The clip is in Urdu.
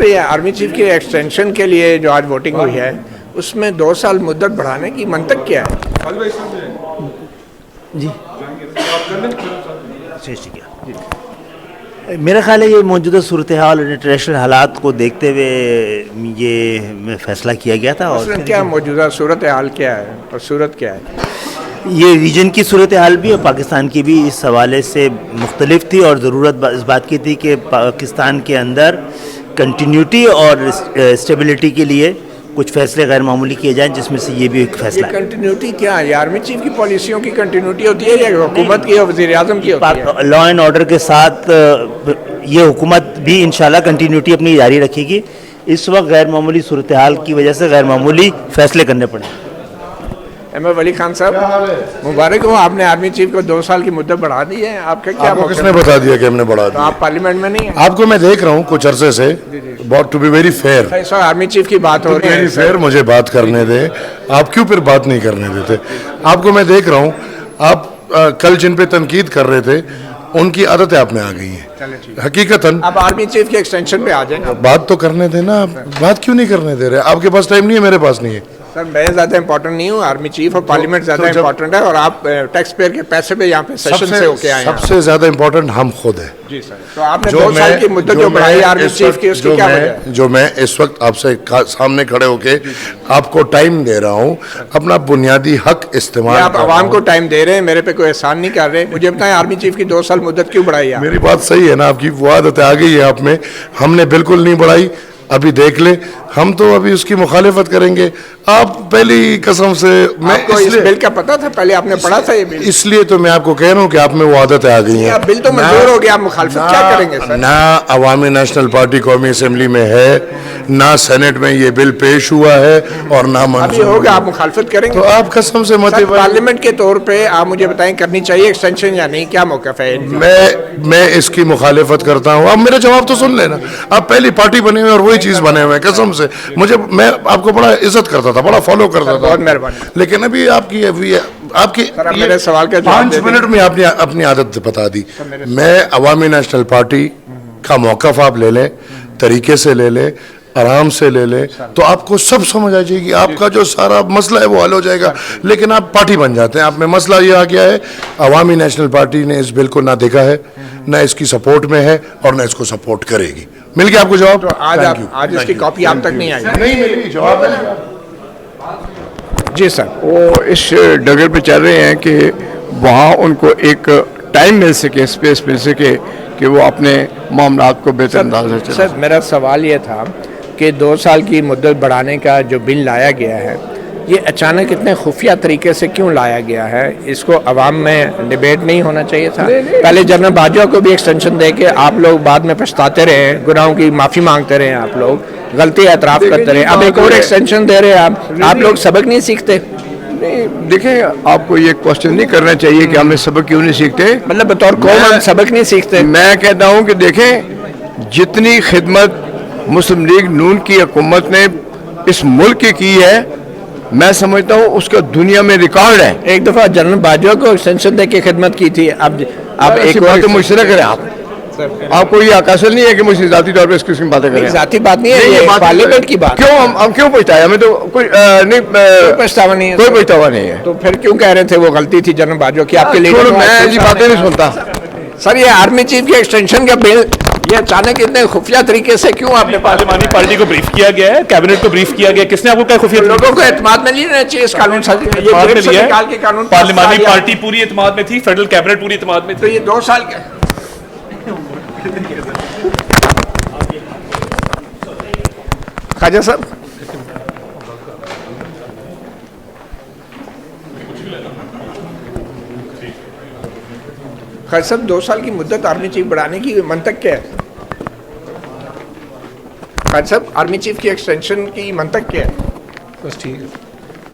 یہ آرمی چیف کے ایکسٹینشن کے لیے جو آج ووٹنگ ہوئی ہے اس میں 2 سال مدت بڑھانے کی منطق کیا ہے؟ جی میرا خیال ہے یہ موجودہ صورتحال اور انٹرنیشنل حالات کو دیکھتے ہوئے یہ فیصلہ کیا گیا تھا. اور کیا موجودہ صورتحال کیا ہے اور صورت کیا ہے؟ یہ ریجن کی صورتحال بھی اور پاکستان کی بھی اس حوالے سے مختلف تھی اور ضرورت اس بات کی تھی کہ پاکستان کے اندر کنٹینیوٹی اور اسٹیبلٹی کے لیے کچھ فیصلے غیر معمولی کیے جائیں، جس میں سے یہ بھی ایک فیصلہ ہے. کنٹینیوٹی کیا ہے؟ آرمی چیف کی پالیسیوں کی کنٹینیوٹی ہوتی ہے یا حکومت کی اور وزیر اعظم کی ہوتی ہے؟ لا اینڈ آرڈر کے ساتھ یہ حکومت بھی انشاءاللہ کنٹینیوٹی اپنی جاری رکھے گی. اس وقت غیر معمولی صورتحال کی وجہ سے غیر معمولی فیصلے کرنے پڑے. احمد ولی خان صاحب مبارک ہو، آپ نے آرمی چیف کو 2 سال کی مدت بڑھا دی ہے. آپ کا کیا؟ کس نے بتا دیا کہ ہم نے بڑھا دیا؟ آپ پارلیمنٹ میں نہیں ہیں. آپ کو میں دیکھ رہا ہوں کچھ عرصے سے. To be very fair, army chief کی بات ہو رہی ہے. فیئر مجھے بات کرنے دے. آپ کیوں پھر بات نہیں کرنے دیتے؟ آپ کو میں دیکھ رہا ہوں، آپ کل جن پہ تنقید کر رہے تھے ان کی عادتیں آپ میں آ گئی ہیں. حقیقتاً اب آرمی چیف کے ایکسٹینشن پہ آ جائیں. بات تو کرنے دیں نا. بات کیوں نہیں کرنے دے رہے؟ آپ کے پاس ٹائم نہیں ہے، میرے پاس نہیں ہے. سر میں زیادہ امپورٹنٹ نہیں ہوں، آرمی چیف اور پارلیمنٹ زیادہ امپورٹنٹ ہے، اور آپ ٹیکس پیئر کے پیسے پہ یہاں پہ سیشن سے ہو کے آئے ہیں. سب سے زیادہ امپورٹنٹ ہم خود ہیں. جی سر. تو آپ نے 2 سال کی مدت جو بڑھائی آرمی چیف کی، اس کی کیا وجہ ہے؟ جو میں اس وقت آپ سے سامنے کھڑے ہو کے آپ کو ٹائم دے رہا ہوں، اپنا بنیادی حق استعمال. آپ عوام کو ٹائم دے رہے ہیں، میرے پہ کوئی احسان نہیں کر رہے. مجھے بتائیں آرمی چیف کی 2 سال مدت کیوں بڑھائی ہے؟ میری بات صحیح ہے نا؟ آپ کی وہ عادت آ گئی ہے آپ میں. ہم نے بالکل نہیں بڑھائی. ابھی دیکھ لیں، ہم تو ابھی اس کی مخالفت کریں گے. آپ پہلی قسم سے آپ کو اس بل کا پتا تھا؟ پہلے آپ نے پڑھا تھا یہ بل؟ اس لیے تو میں آپ کو کہہ رہا ہوں کہ آپ میں وہ عادتیں آ گئی ہیں. بل تو منظور ہو گیا، آپ مخالفت کیا کریں گے سر؟ نہ عوامی نیشنل پارٹی قومی اسمبلی میں ہے، نہ سینٹ میں یہ بل پیش ہوا ہے، اور نہ ابھی ہوگا. آپ مخالفت کریں گے؟ تو آپ قسم سے مت. پارلیمنٹ کے طور پہ آپ مجھے بتائیں کرنی چاہیے ایکسٹینشن یا نہیں؟ کیا موقف ہے؟ میں اس کی مخالفت کرتا ہوں. آپ میرا جواب تو سن لینا. آپ پہلی پارٹی بنے ہوئے اور وہی چیز بنے ہوئے قسم سے. میں آپ کو بڑا عزت کرتا تھا، بڑا فالو کرتا تھا. بہت مہربانی. لیکن ابھی آپ کی میرے سوال کا 5 منٹ میں آپ نے اپنی عادت بتا دی. میں عوامی نیشنل پارٹی کا موقف آپ لے لیں، طریقے سے لے لیں، آرام سے لے لیں، تو آپ کو سب سمجھ آ جائے گی. آپ کا جو سارا مسئلہ ہے وہ حل ہو جائے گا. لیکن آپ پارٹی بن جاتے ہیں. آپ میں مسئلہ یہ آ گیا ہے، عوامی نیشنل پارٹی نے اس بل کو نہ دیکھا ہے، نہ اس کی سپورٹ میں ہے، اور نہ اس کو سپورٹ کرے گی. مل گیا آپ کو جواب؟ آج اس کی کاپی آپ تک نہیں آئی؟ نہیں ملی. جواب جی سر. وہ اس ڈگر پہ چل رہے ہیں کہ وہاں ان کو ایک ٹائم مل سکے، اسپیس مل سکے کہ وہ اپنے معاملات کو بہتر انداز سے چلائیں. سر میرا سوال یہ تھا کہ 2 سال کی مدت بڑھانے کا جو بل لایا گیا ہے، یہ اچانک اتنے خفیہ طریقے سے کیوں لایا گیا ہے؟ اس کو عوام میں ڈیبیٹ نہیں ہونا چاہیے تھا؟ پہلے جنرل باجوہ کو بھی ایکسٹینشن دے کے آپ لوگ بعد میں پچھتاتے رہے، گناہوں کی معافی مانگتے رہے، آپ لوگ غلطی اعتراف کرتے رہے. اب ایک اور ایکسٹینشن دے رہے ہیں آپ لوگ سبق نہیں سیکھتے؟ نہیں دیکھیں، آپ کو یہ کوشچن نہیں کرنا چاہیے کہ ہمیں سبق کیوں نہیں سیکھتے. مطلب بطور قوم ہم سبق نہیں سیکھتے؟ میں کہتا ہوں کہ دیکھیں، جتنی خدمت مسلم لیگ نون کی حکومت نے اس ملک کی ہے، میں سمجھتا ہوں اس کا دنیا میں ریکارڈ ہے. ایک دفعہ جنرل باجوہ کو ایکسٹینشن دے کے خدمت کی تھی. اب ایک بات تو مجھ سے نہ کریں. آپ کو یہ حاصل نہیں ہے کہ مجھ سے ذاتی طور پہ اس قسم کی باتیں کریں. ذاتی بات نہیں ہے، یہ پارلیمنٹ کی بات. کیوں ہم کیوں پوچھتا ہے؟ ہمیں تو کوئی پچھتاوا نہیں ہے. کوئی پچھتاوا نہیں ہے. تو پھر کیوں کہہ رہے تھے وہ غلطی تھی جنرل باجوہ کی؟ آپ کے لیے میں ایسی باتیں نہیں سنتا. سر یہ آرمی چیف کی ایکسٹینشن کا بل یہ اچانک اتنے خفیہ طریقے سے کیوں آپ نے پارلیمانی پارٹی کو بریف کیا گیا ہے، کیبنٹ کو بریف کیا گیا؟ کس نے آپ کو کہا خفیہ؟ لوگوں کو اعتماد میں نہیں رہنا چاہیے اس قانون سے. پارلیمانی پارٹی پوری اعتماد میں تھی، فیڈرل کیبنٹ پوری اعتماد میں تو تھی. یہ 2 سال کا خواجہ صاحب خیر صاحب 2 سال کی مدت آرمی چیف بڑھانے کی منطق کیا ہے؟ خیر صاحب آرمی چیف کی ایکسٹینشن کی منطق کیا ہے؟ بس ٹھیک ہے.